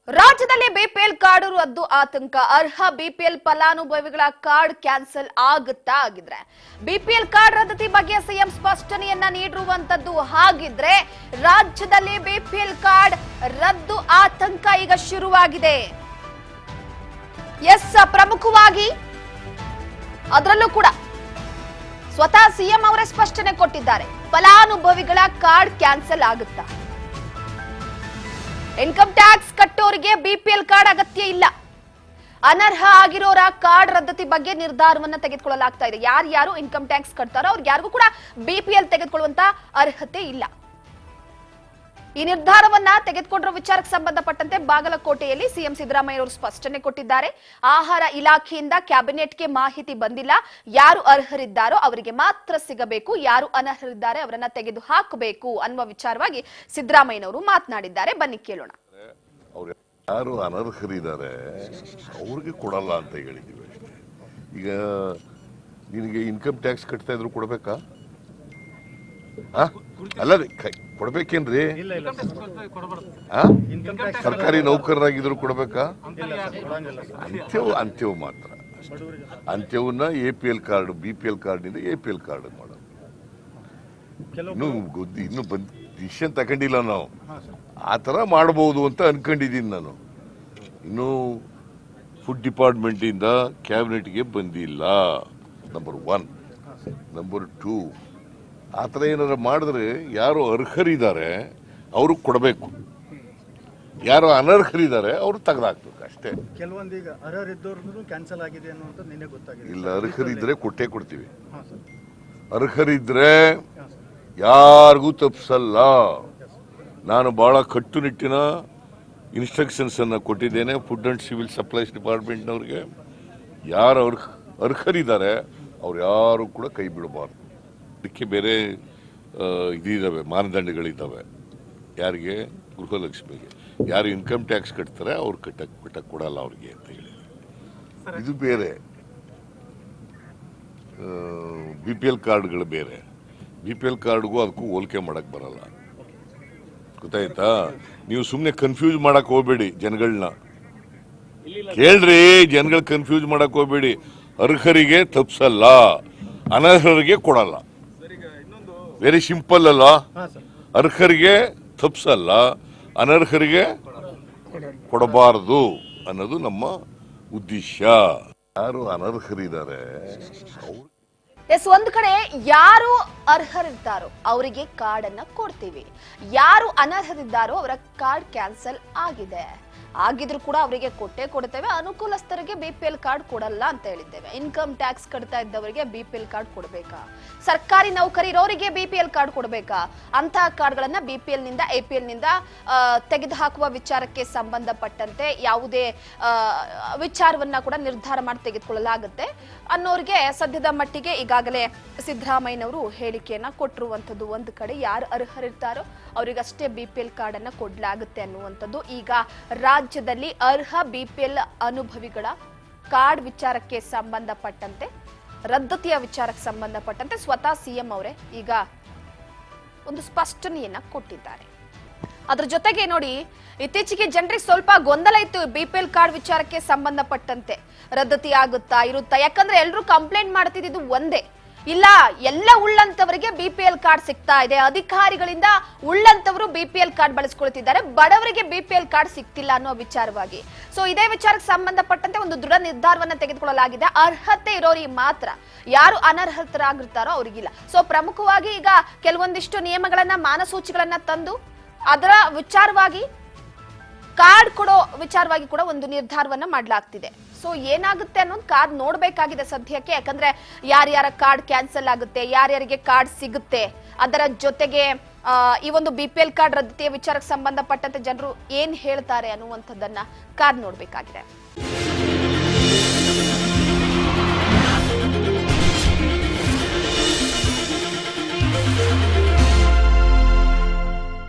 ರಾಜ್ಯದಲ್ಲಿ BPL card ರದ್ದು ಆತಂಕ. ಅರ್ಹ ಬಿಪಿಎಲ್ ಫಲಾನುಭವಿಗಳ ಕಾರ್ಡ್ ಕ್ಯಾನ್ಸಲ್ ಆಗುತ್ತಾ? ಆಗಿದ್ರೆ ಬಿಪಿಎಲ್ ಕಾರ್ಡ್ ರದ್ದತಿ ಬಗ್ಗೆ ಸಿಎಂ ಸ್ಪಷ್ಟನೆಯನ್ನ ನೀಡಿರುವಂತದ್ದು. ಹಾಗಿದ್ರೆ ರಾಜ್ಯದಲ್ಲಿ ಬಿಪಿಎಲ್ ಕಾರ್ಡ್ ರದ್ದು ಆತಂಕ ಈಗ ಶುರುವಾಗಿದೆ. ಎಸ್, ಪ್ರಮುಖವಾಗಿ ಅದರಲ್ಲೂ ಕೂಡ ಸ್ವತಃ ಸಿಎಂ ಅವರೇ ಸ್ಪಷ್ಟನೆ ಕೊಟ್ಟಿದ್ದಾರೆ. ಫಲಾನುಭವಿಗಳ ಕಾರ್ಡ್ ಕ್ಯಾನ್ಸಲ್ ಆಗುತ್ತಾ? ಇನ್ಕಮ್ ಟ್ಯಾಕ್ಸ್ ಕಟ್ಟೋರಿಗೆ ಬಿಪಿಎಲ್ ಕಾರ್ಡ್ ಅಗತ್ಯ ಇಲ್ಲ. ಅನರ್ಹ ಆಗಿರೋರ ಕಾರ್ಡ್ ರದ್ದತಿ ಬಗ್ಗೆ ನಿರ್ಧಾರವನ್ನ ತೆಗೆದುಕೊಳ್ಳಲಾಗ್ತಾ ಇದೆ. ಯಾರ್ಯಾರು ಇನ್ಕಮ್ ಟ್ಯಾಕ್ಸ್ ಕಟ್ತಾರೋ ಅವ್ರಿಗೆ ಯಾರಿಗೂ ಕೂಡ ಬಿಪಿಎಲ್ ತೆಗೆದುಕೊಳ್ಳುವಂತ ಅರ್ಹತೆ ಇಲ್ಲ. ಈ ನಿರ್ಧಾರವನ್ನ ತೆಗೆದುಕೊಂಡಿರೋ ವಿಚಾರಕ್ಕೆ ಸಂಬಂಧಪಟ್ಟಂತೆ ಬಾಗಲಕೋಟೆಯಲ್ಲಿ ಸಿಎಂ ಸಿದ್ದರಾಮಯ್ಯ ಅವರು ಸ್ಪಷ್ಟನೆ ಕೊಟ್ಟಿದ್ದಾರೆ. ಆಹಾರ ಇಲಾಖೆಯಿಂದ ಕ್ಯಾಬಿನೆಟ್ಗೆ ಮಾಹಿತಿ ಬಂದಿಲ್ಲ. ಯಾರು ಅರ್ಹರಿದ್ದಾರೋ ಅವರಿಗೆ ಮಾತ್ರ ಸಿಗಬೇಕು, ಯಾರು ಅನರ್ಹರಿದ್ದಾರೆ ಅವರನ್ನ ತೆಗೆದು ಹಾಕಬೇಕು ಅನ್ನುವ ವಿಚಾರವಾಗಿ ಸಿದ್ದರಾಮಯ್ಯನವರು ಮಾತನಾಡಿದ್ದಾರೆ. ಬನ್ನಿ ಕೇಳೋಣ. ಯಾರು ಅನರ್ಹರಿದ್ದಾರೆ ಅವ್ರಿಗೆ ಕೊಡಲ್ಲ ಅಂತ ಹೇಳಿದೀವಿ. ಈಗ ನಿನಗೆ ಇನ್ಕಮ್ ಟ್ಯಾಕ್ಸ್ ಕಟ್ತಾ ಇದ್ರು ಕೊಡ್ಬೇಕಾ? ಅಲ್ಲ ಕೊಡ್ಬೇಕೇನ್ರಿ? ಸರ್ಕಾರಿ ನೌಕರರಾಗಿದ್ರು ಕೊಡ್ಬೇಕಾ? ಅಂತ್ಯವು ಮಾತ್ರ. ಅಂತ್ಯವನ್ನ APL ಕಾರ್ಡ್, BPL ಕಾರ್ಡ್ನಿಂದ APL ಕಾರ್ಡ್ ಮಾಡೋದು. ಇನ್ನು ಡಿಸಿಷನ್ ತಗೊಂಡಿಲ್ಲ ನಾವು. ಆ ತರ ಮಾಡಬಹುದು ಅಂತ ಅನ್ಕೊಂಡಿದ್ದೀನಿ ನಾನು. ಇನ್ನು ಫುಡ್ ಡಿಪಾರ್ಟ್ಮೆಂಟ್ ಇಂದ ಕ್ಯಾಬಿನೆಟ್ಗೆ ಬಂದಿಲ್ಲ, ನಂಬರ್ 1. ನಂಬರ್ 2, ಆ ಥರ ಏನಾದ್ರು ಮಾಡಿದ್ರೆ ಯಾರು ಅರ್ಹರಿದ್ದಾರೆ ಅವ್ರಿಗೆ ಕೊಡಬೇಕು, ಯಾರು ಅನರ್ಹರಿದ್ದಾರೆ ಅವ್ರು ತೆಗೆದಾಕ್ಬೇಕು ಅಷ್ಟೇ. ಕೆಲವೊಂದೀಗ ಅರ್ಹರಿದ್ದವ್ರು ಕ್ಯಾನ್ಸಲ್ ಆಗಿದೆ ಅನ್ನುವಂಥದ್ದು ನಿನ್ನೆ ಗೊತ್ತಾಗಿದೆ. ಇಲ್ಲ, ಅರ್ಹರಿದ್ರೆ ಕೊಟ್ಟೇ ಕೊಡ್ತೀವಿ. ಅರ್ಹರಿದ್ರೆ ಯಾರಿಗೂ ತಪ್ಪಿಸಲ್ಲ. ನಾನು ಬಹಳ ಕಟ್ಟುನಿಟ್ಟಿನ ಇನ್ಸ್ಟ್ರಕ್ಷನ್ಸ್ ಅನ್ನು ಕೊಟ್ಟಿದ್ದೇನೆ ಫುಡ್ ಅಂಡ್ ಸಿವಿಲ್ ಸಪ್ಲೈಸ್ ಡಿಪಾರ್ಟ್ಮೆಂಟ್ನವ್ರಿಗೆ. ಯಾರು ಅರ್ಹರಿದ್ದಾರೆ ಅವ್ರು ಯಾರು ಕೂಡ ಕೈ ಬಿಡಬಾರ್ದು. ಅದಕ್ಕೆ ಬೇರೆ ಇದಿದ್ದಾವೆ, ಮಾನದಂಡಗಳಿದ್ದಾವೆ. ಯಾರಿಗೆ? ಗೃಹಲಕ್ಷ್ಮಿಗೆ. ಯಾರು ಇನ್ಕಮ್ ಟ್ಯಾಕ್ಸ್ ಕಟ್ತಾರೆ ಅವ್ರು ಕಟ್ಟಕ್ಕೆ ಕೊಡಲ್ಲ ಅವ್ರಿಗೆ ಅಂತ ಹೇಳಿ. ಇದು ಬೇರೆ. BPL ಕಾರ್ಡ್ಗಳು ಬೇರೆ. BPL ಕಾರ್ಡ್ಗೂ ಅದಕ್ಕೂ ಹೋಲಿಕೆ ಮಾಡಕ್ ಬರಲ್ಲ. ಗೊತ್ತಾಯ್ತಾ? ನೀವು ಸುಮ್ಮನೆ ಕನ್ಫ್ಯೂಸ್ ಮಾಡಕ್ ಹೋಗ್ಬೇಡಿ ಜನಗಳನ್ನ. ಕೇಳ್ರಿ, ಜನಗಳ ಕನ್ಫ್ಯೂಸ್ ಮಾಡಕ್ ಹೋಗ್ಬೇಡಿ. ಅರ್ಹರಿಗೆ ತಪ್ಸಲ್ಲ, ಅನರ್ಹರಿಗೆ ಕೊಡಲ್ಲ. ವೆರಿ ಸಿಂಪಲ್ ಅಲ್ಲ? ಅರ್ಹರಿಗೆ ತಪ್ಸಲ್ಲ, ಅನರ್ಹರಿಗೆ ಕೊಡಬಾರದು ಅನ್ನೋದು ನಮ್ಮ ಉದ್ದೇಶ. ಯಾರು ಅನರ್ಹರಿದ್ದಾರೆ ಎಸ್, ಒಂದು ಕಡೆ ಯಾರು ಅರ್ಹರಿದ್ದಾರೋ ಅವರಿಗೆ ಕಾರ್ಡ್ ಅನ್ನ ಕೊಡ್ತೀವಿ, ಯಾರು ಅನರ್ಹರಿದ್ದಾರೋ ಅವರ ಕಾರ್ಡ್ ಕ್ಯಾನ್ಸಲ್ ಆಗಿದೆ. ಆಗಿದ್ರು ಕೂಡ ಅವರಿಗೆ ಕೊಟ್ಟೇ ಕೊಡ್ತೇವೆ. ಅನುಕೂಲಸ್ಥರಿಗೆ BPL ಕಾರ್ಡ್ ಕೊಡಲ್ಲ ಅಂತ ಹೇಳಿದ್ದೇವೆ. ಇನ್ಕಮ್ ಟ್ಯಾಕ್ಸ್ ಕಟ್ತಾ ಇದ್ದವರಿಗೆ BPL ಕಾರ್ಡ್ ಕೊಡಬೇಕಾ? ಸರ್ಕಾರಿ ನೌಕರಿ ಇರೋರಿಗೆ BPL ಕಾರ್ಡ್ ಕೊಡಬೇಕಾ? ಅಂತಹ ಕಾರ್ಡ್ಗಳನ್ನ BPL ನಿಂದ APL ನಿಂದ ತೆಗೆದುಹಾಕುವ ವಿಚಾರಕ್ಕೆ ಸಂಬಂಧಪಟ್ಟಂತೆ ಯಾವುದೇ ವಿಚಾರವನ್ನ ಕೂಡ ನಿರ್ಧಾರ ಮಾಡಿ ತೆಗೆದುಕೊಳ್ಳಲಾಗುತ್ತೆ ಅನ್ನೋರಿಗೆ ಸದ್ಯದ ಮಟ್ಟಿಗೆ ಈಗಾಗಲೇ ಸಿದ್ದರಾಮಯ್ಯನವರು ಹೇಳಿಕೆಯನ್ನ ಕೊಟ್ಟಿರುವಂತದ್ದು. ಒಂದು ಕಡೆ ಯಾರು ಅರ್ಹರಿರ್ತಾರೋ ಅವರಿಗಷ್ಟೇ BPL ಕಾರ್ಡ್ ಅನ್ನ ಕೊಡ್ಲಾಗುತ್ತೆ ಅನ್ನುವಂಥದ್ದು. ಈಗ ರಾಜ್ಯದಲ್ಲಿ ಅರ್ಹ BPL ಅನುಭವಿಗಳ ಕಾರ್ಡ್ ವಿಚಾರಕ್ಕೆ ಸಂಬಂಧಪಟ್ಟಂತೆ, ರದ್ದತಿಯ ವಿಚಾರಕ್ಕೆ ಸಂಬಂಧಪಟ್ಟಂತೆ ಸ್ವತಃ ಸಿಎಂ ಅವರೇ ಈಗ ಒಂದು ಸ್ಪಷ್ಟನೆಯನ್ನ ಕೊಟ್ಟಿದ್ದಾರೆ. ಅದ್ರ ಜೊತೆಗೆ ನೋಡಿ, ಇತ್ತೀಚೆಗೆ ಜನರಿಗೆ ಸ್ವಲ್ಪ ಗೊಂದಲ ಇತ್ತು BPL ಕಾರ್ಡ್ ವಿಚಾರಕ್ಕೆ ಸಂಬಂಧಪಟ್ಟಂತೆ. ರದ್ದತಿ ಆಗುತ್ತಾ ಇರುತ್ತಾ? ಯಾಕಂದ್ರೆ ಎಲ್ಲರೂ ಕಂಪ್ಲೇಂಟ್ ಮಾಡ್ತಿದ್ದು ಒಂದೇ, ಇಲ್ಲ ಎಲ್ಲ ಉಳ್ಳಂತವರಿಗೆ BPL ಕಾರ್ಡ್ ಸಿಗ್ತಾ ಇದೆ, ಅಧಿಕಾರಿಗಳಿಂದ ಉಳ್ಳಂತವರು BPL ಕಾರ್ಡ್ ಬಳಸ್ಕೊಳ್ತಿದ್ದಾರೆ, ಬಡವರಿಗೆ BPL ಕಾರ್ಡ್ ಸಿಗ್ತಿಲ್ಲ ಅನ್ನೋ ವಿಚಾರವಾಗಿ. ಸೊ ಇದೇ ವಿಚಾರಕ್ಕೆ ಸಂಬಂಧಪಟ್ಟಂತೆ ಒಂದು ದೃಢ ನಿರ್ಧಾರವನ್ನ ತೆಗೆದುಕೊಳ್ಳಲಾಗಿದೆ. ಅರ್ಹತೆ ಇರೋರಿಗೆ ಮಾತ್ರ, ಯಾರು ಅನರ್ಹತರಾಗಿರ್ತಾರೋ ಅವ್ರಿಗಿಲ್ಲ. ಸೊ ಪ್ರಮುಖವಾಗಿ ಈಗ ಕೆಲವೊಂದಿಷ್ಟು ನಿಯಮಗಳನ್ನ, ಮಾನಸೂಚಿಗಳನ್ನ ತಂದು ಅದರ ವಿಚಾರವಾಗಿ ಕಾರ್ಡ್ ಕೊಡೋ ವಿಚಾರವಾಗಿ ಕೂಡ ಒಂದು ನಿರ್ಧಾರವನ್ನ ಮಾಡಲಾಗ್ತಿದೆ. ಸೊ ಏನಾಗುತ್ತೆ ಅನ್ನೋದು ಕಾರ್ಡ್ ನೋಡ್ಬೇಕಾಗಿದೆ ಸದ್ಯಕ್ಕೆ. ಯಾಕಂದ್ರೆ ಯಾರ್ಯಾರ ಕಾರ್ಡ್ ಕ್ಯಾನ್ಸಲ್ ಆಗುತ್ತೆ, ಯಾರ್ಯಾರಿಗೆ ಕಾರ್ಡ್ ಸಿಗುತ್ತೆ, ಅದರ ಜೊತೆಗೆ ಈ ಒಂದು BPL ಕಾರ್ಡ್ ರದ್ದತಿಯ ವಿಚಾರಕ್ಕೆ ಸಂಬಂಧಪಟ್ಟಂತೆ ಜನರು ಏನ್ ಹೇಳ್ತಾರೆ ಅನ್ನುವಂಥದ್ದನ್ನ ಕಾರ್ಡ್ ನೋಡ್ಬೇಕಾಗಿದೆ.